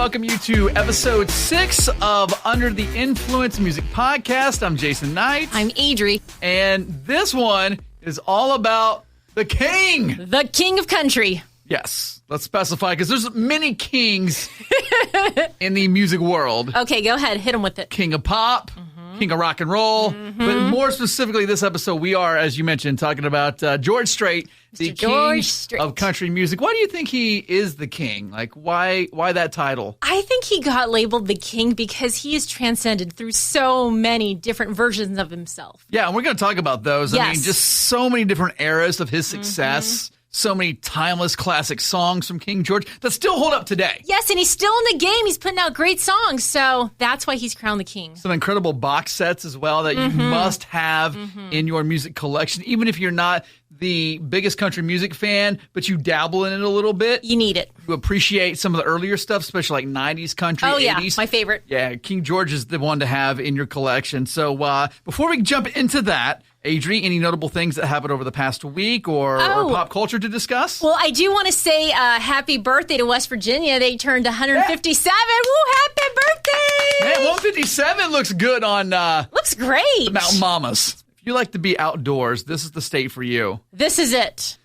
welcome you to episode 6 of Under the Influence Music Podcast. I'm Jason Knight. I'm Adri. And this one is all about the king. The king of country. Yes, let's specify because there's many kings in the music world. Okay, go ahead. Hit him with it. King of pop, king of rock and roll. But more specifically, this episode, we are, as you mentioned, talking about George Strait, the king of country music. Why do you think he is the king? Like, why that title? I think he got labeled the king because he is transcended through so many different versions of himself. Yeah, and we're going to talk about those. Yes. I mean, just so many different eras of his success. So many timeless classic songs from King George that still hold up today. Yes, and he's still in the game. He's putting out great songs, so that's why he's crowned the king. Some incredible box sets as well that you must have in your music collection, even if you're not the biggest country music fan, but you dabble in it a little bit. You need it. You appreciate some of the earlier stuff, especially like 90s country, 80s. Oh, yeah, my favorite. Yeah, King George is the one to have in your collection. So before we jump into that, Adri, any notable things that happened over the past week or pop culture to discuss? Well, I do want to say happy birthday to West Virginia. They turned 157. Yeah. Woo, happy birthday! Man, 157 looks good on looks great. the Mountain Mamas. If you like to be outdoors, this is the state for you. This is it.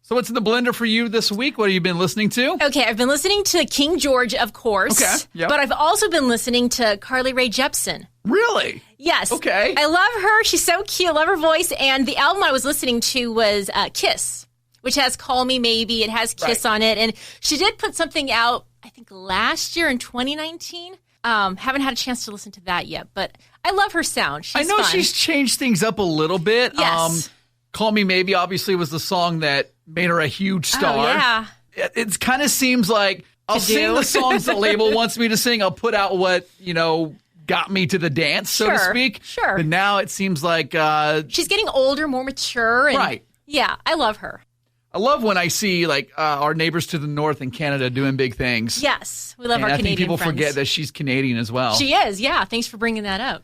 So what's in the blender for you this week? What have you been listening to? Okay, I've been listening to King George, of course. Okay, yep. But I've also been listening to Carly Rae Jepsen. Really? Yes. Okay. I love her. She's so cute. I love her voice. And the album I was listening to was Kiss, which has Call Me Maybe. It has Kiss on it. And she did put something out, I think, last year in 2019. Haven't had a chance to listen to that yet, but I love her sound. She's I know fun. she's changed things up a little bit. Yes. Call Me Maybe obviously was the song that made her a huge star. Oh, yeah. It kind of seems like I'll sing the songs the label wants me to sing. I'll put out what, got me to the dance, so to speak. Sure. But now it seems like she's getting older, more mature. And, right. Yeah, I love her. I love when I see our neighbors to the north in Canada doing big things. Yes, we love our I Canadian think people friends. forget that she's Canadian as well. She is, yeah. Thanks for bringing that up.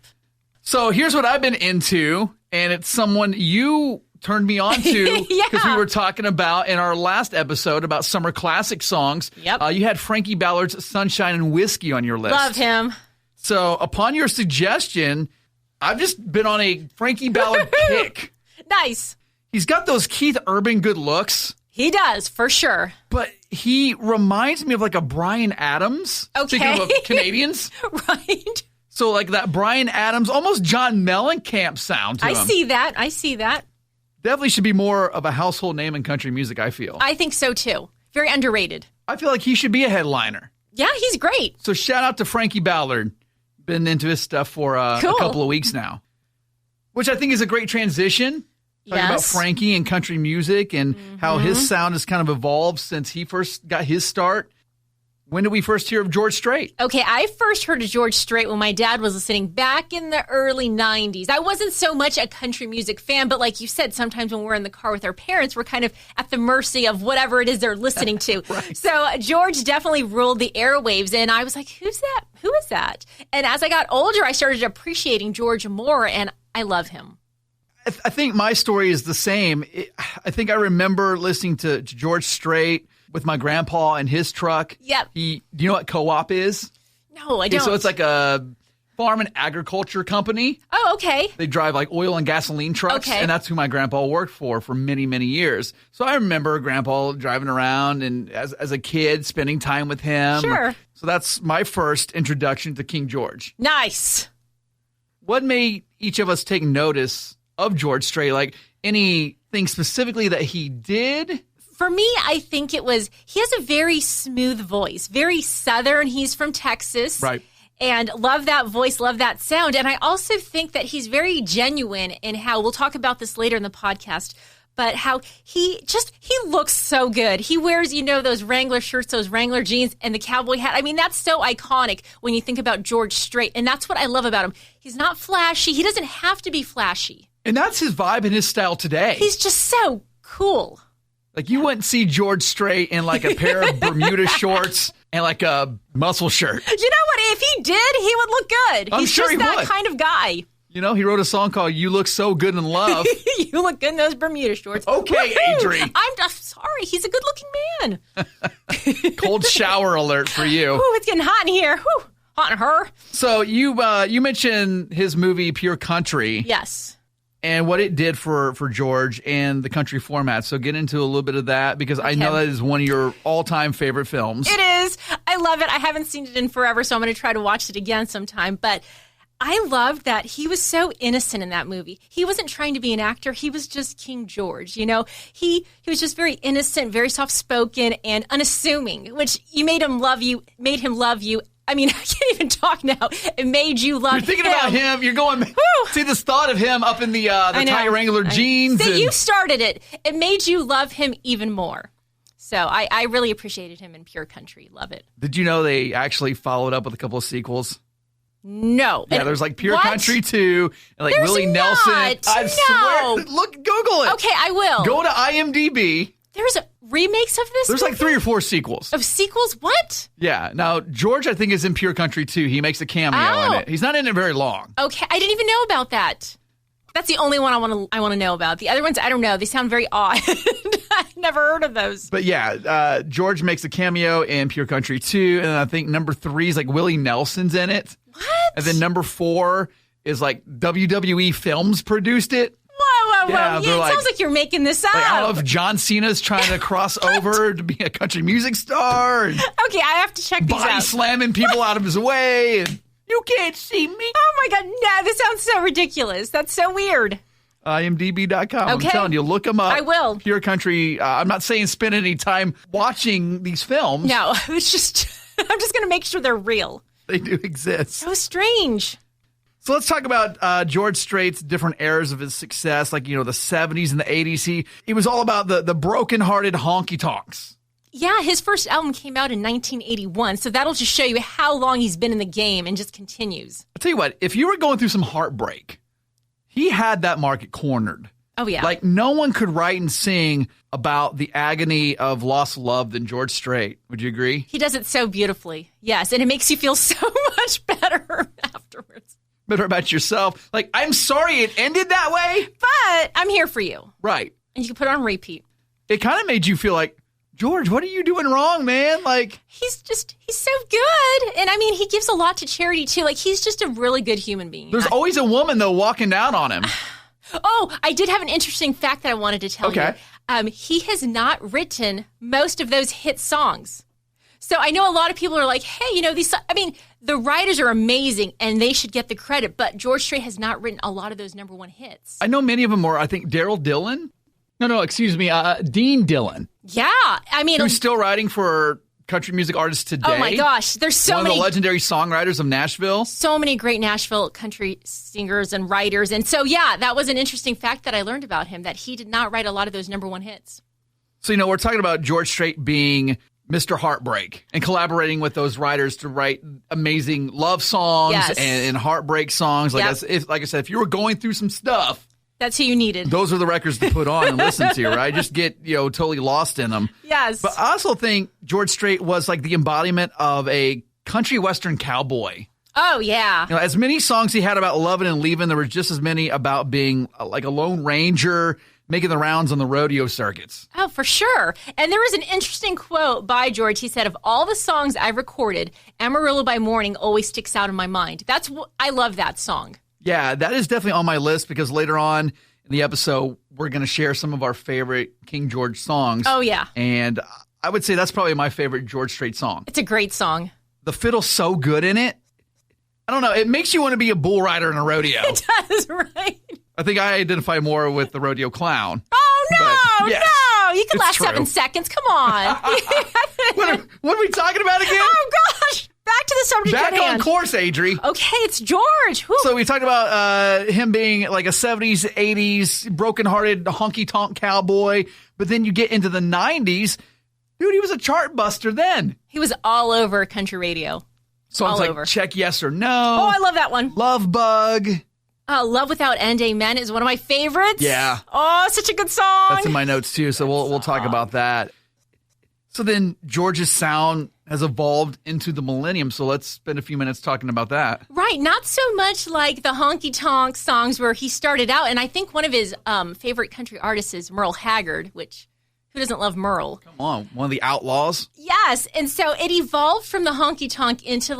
So here's what I've been into, and it's someone you turned me on to because we were talking about in our last episode about summer classic songs. Yep. You had Frankie Ballard's Sunshine and Whiskey on your list. Love him. So upon your suggestion, I've just been on a Frankie Ballard kick. Nice. He's got those Keith Urban good looks. He does, for sure. But he reminds me of like a Bryan Adams. Okay. Speaking of Canadians. Right. So like that Bryan Adams, almost John Mellencamp sound to him. I see that. Definitely should be more of a household name in country music, I feel. I think so, too. Very underrated. I feel like he should be a headliner. Yeah, he's great. So shout out to Frankie Ballard. Been into his stuff for a couple of weeks now. Which I think is a great transition. Talking about Frankie and country music and how his sound has kind of evolved since he first got his start. When did we first hear of George Strait? Okay, I first heard of George Strait when my dad was listening back in the early 90s. I wasn't so much a country music fan, but like you said, sometimes when we're in the car with our parents, we're kind of at the mercy of whatever it is they're listening to. Right. So George definitely ruled the airwaves, and I was like, who's that? Who is that? And as I got older, I started appreciating George more, and I love him. I think my story is the same. I think I remember listening to George Strait with my grandpa in his truck. Yep. Do you know what co-op is? No, I don't. So it's like a farm and agriculture company. Oh, okay. They drive like oil and gasoline trucks. Okay. And that's who my grandpa worked for many, many years. So I remember grandpa driving around and as a kid spending time with him. Sure. So that's my first introduction to King George. Nice. What made each of us take notice of George Strait? Like anything specifically that he did? For me, I think it was, he has a very smooth voice, very Southern. He's from Texas. Right. And love that voice, love that sound. And I also think that he's very genuine in how, we'll talk about this later in the podcast, but how he looks so good. He wears, those Wrangler shirts, those Wrangler jeans, and the cowboy hat. I mean, that's so iconic when you think about George Strait. And that's what I love about him. He's not flashy. He doesn't have to be flashy. And that's his vibe and his style today. He's just so cool. Like you wouldn't see George Strait in like a pair of Bermuda shorts and like a muscle shirt. You know what? If he did, he would look good. I'm He's sure just he that would. kind of guy. He wrote a song called You Look So Good in Love. You look good in those Bermuda shorts. Okay, Woo-hoo! Adri. I'm sorry. He's a good-looking man. Cold shower alert for you. Ooh, it's getting hot in here. Ooh, hot in her. So you mentioned his movie Pure Country. Yes. And what it did for George and the country format. So get into a little bit of that because I know that is one of your all-time favorite films. It is. I love it. I haven't seen it in forever, so I'm going to try to watch it again sometime. But I loved that he was so innocent in that movie. He wasn't trying to be an actor. He was just King George, you know. He was just very innocent, very soft-spoken, and unassuming, which made him love you. I mean, I can't even talk now. It made you love him. You're thinking about him. You're going, see this thought of him up in the tight Wrangler jeans. See, you started it. It made you love him even more. So I really appreciated him in Pure Country. Love it. Did you know they actually followed up with a couple of sequels? No. Yeah, there's like Pure Country 2 and like Willie Nelson. I swear. Look, Google it. Okay, I will. Go to IMDb. There's remakes of this There's movie? like 3 or 4 sequels. Of sequels? What? Yeah. Now, George, I think, is in Pure Country 2. He makes a cameo in it. He's not in it very long. Okay. I didn't even know about that. That's the only one I want to know about. The other ones, I don't know. They sound very odd. I've never heard of those. But yeah, George makes a cameo in Pure Country 2. And I think number 3 is like Willie Nelson's in it. What? And then number 4 is like WWE Films produced it. Whoa. Yeah, It sounds like you're making this up. Like, I don't know if John Cena's trying to cross over to be a country music star. And okay, I have to check these out. Body slamming people out of his way. And you can't see me. Oh, my God. No, this sounds so ridiculous. That's so weird. IMDb.com. Okay. I'm telling you, look them up. I will. Pure Country. I'm not saying spend any time watching these films. No, it's just, I'm just going to make sure they're real. They do exist. So strange. So let's talk about George Strait's different eras of his success, like, you know, the 70s and the 80s. He was all about the broken-hearted honky-tonks. Yeah, his first album came out in 1981, so that'll just show you how long he's been in the game and just continues. I'll tell you what, if you were going through some heartbreak, he had that market cornered. Oh, yeah. Like, no one could write and sing about the agony of lost love than George Strait. Would you agree? He does it so beautifully. Yes, and it makes you feel so much better afterwards. Better about yourself. Like, I'm sorry it ended that way. But I'm here for you. Right. And you can put it on repeat. It kind of made you feel like, George, what are you doing wrong, man? Like, he's so good. And I mean, he gives a lot to charity too. Like, he's just a really good human being. There's always a woman, though, walking down on him. Oh, I did have an interesting fact that I wanted to tell you. He has not written most of those hit songs. So I know a lot of people are like, hey, you know, the writers are amazing and they should get the credit, but George Strait has not written a lot of those number one hits. I know many of them were, I think, Daryl Dillon. Excuse me, Dean Dillon. Yeah, I mean, who's still writing for country music artists today. Oh my gosh, there's so many. One of the legendary songwriters of Nashville. So many great Nashville country singers and writers. And so, yeah, that was an interesting fact that I learned about him, that he did not write a lot of those number one hits. So, we're talking about George Strait being Mr. Heartbreak and collaborating with those writers to write amazing love songs and heartbreak songs. Like, like I said, if you were going through some stuff, that's who you needed. Those are the records to put on and listen to, right? Just get, totally lost in them. Yes. But I also think George Strait was like the embodiment of a country western cowboy. Oh, yeah. As many songs he had about loving and leaving, there were just as many about being like a lone ranger, making the rounds on the rodeo circuits. Oh, for sure. And there was an interesting quote by George. He said, of all the songs I've recorded, Amarillo by Morning always sticks out in my mind. I love that song. Yeah, that is definitely on my list because later on in the episode, we're going to share some of our favorite King George songs. Oh, yeah. And I would say that's probably my favorite George Strait song. It's a great song. The fiddle's so good in it. I don't know. It makes you want to be a bull rider in a rodeo. It does, right? I think I identify more with the rodeo clown. Oh, no, yes, no. You can last 7 seconds. Come on. What are we talking about again? Oh, gosh. Back to the subject at hand. Back on course, Adri. Okay, it's George. Whew. So we talked about him being like a 70s, 80s, broken-hearted, honky-tonk cowboy. But then you get into the 90s. Dude, he was a chart buster then. He was all over country radio. Songs all like over. Check Yes or No. Oh, I love that one. Love Bug. Love Without End, Amen is one of my favorites. Yeah. Oh, such a good song. That's in my notes, too. So we'll talk about that. So then George's sound has evolved into the millennium. So let's spend a few minutes talking about that. Right. Not so much like the honky-tonk songs where he started out. And I think one of his favorite country artists is Merle Haggard, which Who doesn't love Merle? Come on, one of the outlaws. Yes, and so it evolved from the honky-tonk into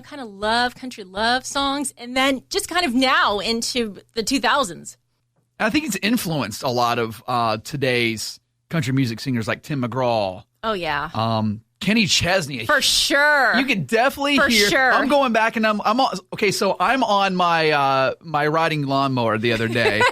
kind of country love songs, and then just kind of now into the 2000s. I think it's influenced a lot of today's country music singers like Tim McGraw. Oh, yeah. Kenny Chesney. For sure. You could definitely hear. Sure. I'm going back and I'm on, okay, so I'm on my my riding lawnmower the other day.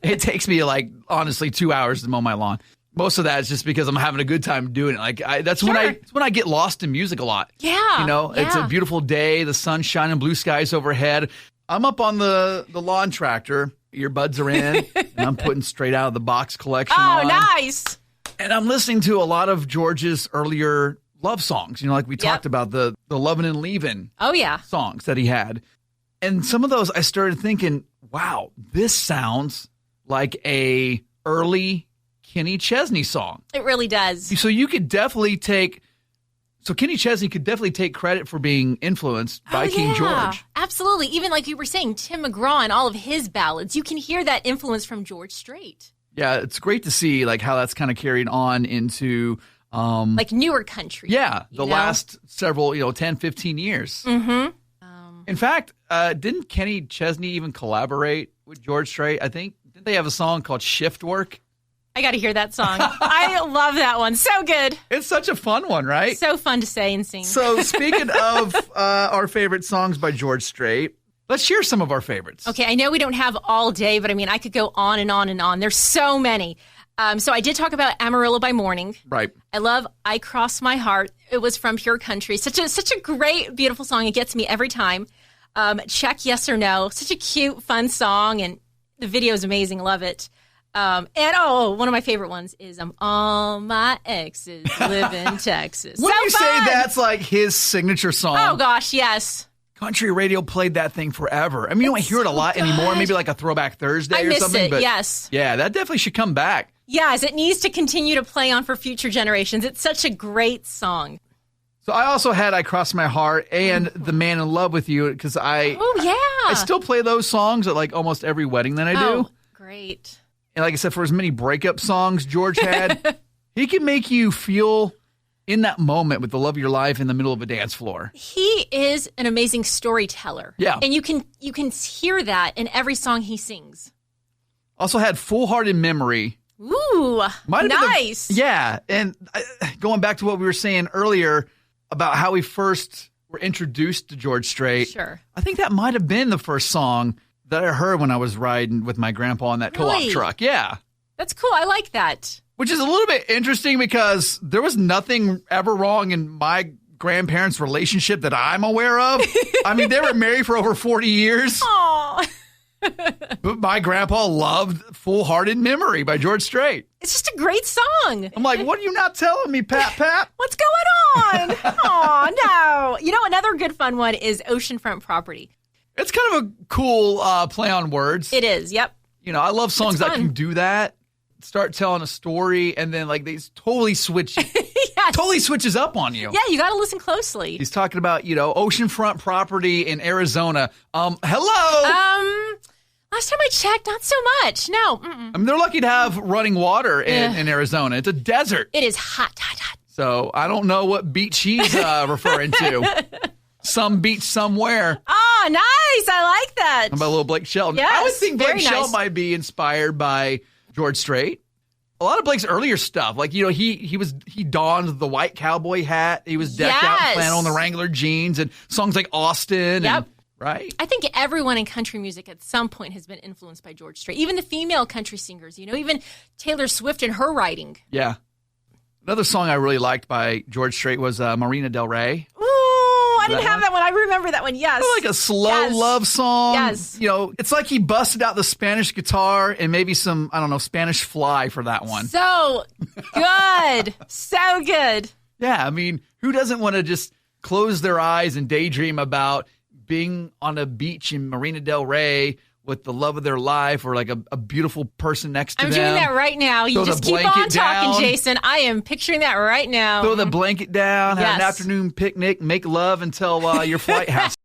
It takes me honestly 2 hours to mow my lawn. Most of that is just because I'm having a good time doing it. That's when I get lost in music a lot. Yeah. It's a beautiful day, the sun's shining, blue skies overhead. I'm up on the lawn tractor, earbuds are in, and I'm putting Straight Out of the Box collection on. Oh, nice. And I'm listening to a lot of George's earlier love songs, like we talked about the Lovin' and Leavin' songs that he had. And some of those I started thinking, wow, this sounds like a early Kenny Chesney song. It really does. So you could definitely Kenny Chesney could definitely take credit for being influenced by King George. Absolutely. Even like you were saying, Tim McGraw and all of his ballads, you can hear that influence from George Strait. Yeah, it's great to see how that's kind of carried on into newer country. Yeah, the last several, 10, 15 years. Mm-hmm. In fact, didn't Kenny Chesney even collaborate with George Strait? I think, didn't they have a song called Shift Work? I got to hear that song. I love that one. So good. It's such a fun one, right? So fun to say and sing. So speaking of our favorite songs by George Strait, let's share some of our favorites. Okay, I know we don't have all day, but I could go on and on and on. There's so many. So I did talk about Amarillo by Morning. Right. I love I Cross My Heart. It was from Pure Country. Such a great, beautiful song. It gets me every time. Check Yes or No. Such a cute, fun song, and the video is amazing. Love it. And one of my favorite ones is All My Exes Live in Texas. Wouldn't you say that's like his signature song? Oh, gosh, yes. Country radio played that thing forever. You don't hear it a lot anymore. Maybe like a Throwback Thursday or something. I miss it, yes. Yeah, that definitely should come back. Yes, it needs to continue to play on for future generations. It's such a great song. So I also had I Cross My Heart and The Man in Love with You because I still play those songs at almost every wedding that I do. Oh, great. And like I said, for as many breakup songs George had, he can make you feel in that moment with the love of your life in the middle of a dance floor. He is an amazing storyteller. Yeah. And you can hear that in every song he sings. Also had Full Hearted Memory. Ooh, nice. Yeah. And going back to what we were saying earlier about how we first were introduced to George Strait. Sure. I think that might have been the first song that I heard when I was riding with my grandpa in that co-op truck. Yeah. That's cool. I like that. Which is a little bit interesting because there was nothing ever wrong in my grandparents' relationship that I'm aware of. They were married for over 40 years. Aww. But my grandpa loved Full Hearted Memory by George Strait. It's just a great song. I'm like, what are you not telling me, Pat? What's going on? Oh, no. Another good fun one is Oceanfront Property. It's kind of a cool play on words. It is, yep. I love songs that can do that. Start telling a story, and then they totally switch. Yes. Totally switches up on you. Yeah, you got to listen closely. He's talking about, oceanfront property in Arizona. Hello? Last time I checked, not so much. No. Mm-mm. They're lucky to have running water in Arizona. It's a desert. It is hot, hot, hot. So I don't know what beach he's referring to. Some beach somewhere. Oh, nice. I like that. How about little Blake Shelton? Yes, I would think Blake nice. Shelton might be inspired by George Strait. A lot of Blake's earlier stuff, he donned the white cowboy hat. He was decked out in flannel and the Wrangler jeans, and songs like Austin. Yep. Right? I think everyone in country music at some point has been influenced by George Strait. Even the female country singers, even Taylor Swift and her writing. Yeah. Another song I really liked by George Strait was Marina Del Rey. I didn't have that one. I remember that one. Yes. Like a slow love song. Yes. It's like he busted out the Spanish guitar and maybe some, Spanish fly for that one. So good. So good. Yeah. Who doesn't want to just close their eyes and daydream about being on a beach in Marina Del Rey with the love of their life or a beautiful person next to them. I'm doing that right now. You just keep on talking, Jason. I am picturing that right now. Throw the blanket down, have an afternoon picnic, make love until your flight has